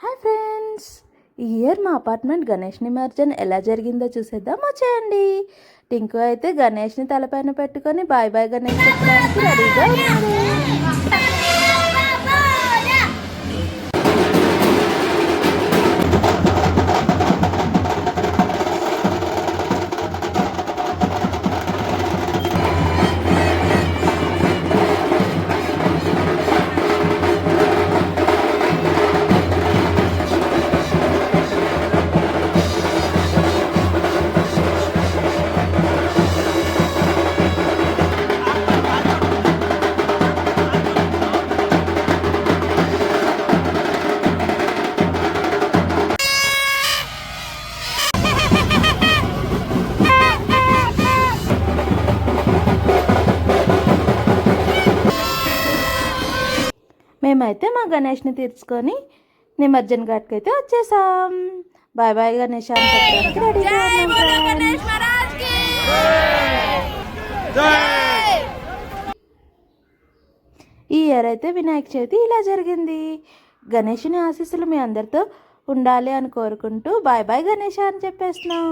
Hi friends, ఈ year మా apartment Ganesh నిమజ్జన ఎలా జరిగిందో చూసేద్దాం వచ్చేయండి. టింకు అయితే గణేష్ని తలపైన పెట్టుకొని బాయ్ బాయ్ గణేష్ చెప్పడానికి రెడీగా ఉన్నాడు. మేమైతే మా గణేష్ని తీర్చుకొని నిమజ్జన ఘాట్కి అయితే వచ్చేసాం. బాయ్ బాయ్ గణేష్ అని చెప్పడానికి రెడీగా ఉన్నాం. ఈ ఇయర్ అయితే వినాయక చవితి ఇలా జరిగింది. గణేషుని ఆశీస్సులు మీ అందరితో ఉండాలి అని కోరుకుంటూ బాయ్ బాయ్ గణేష్ అని చెప్పేస్తున్నాం.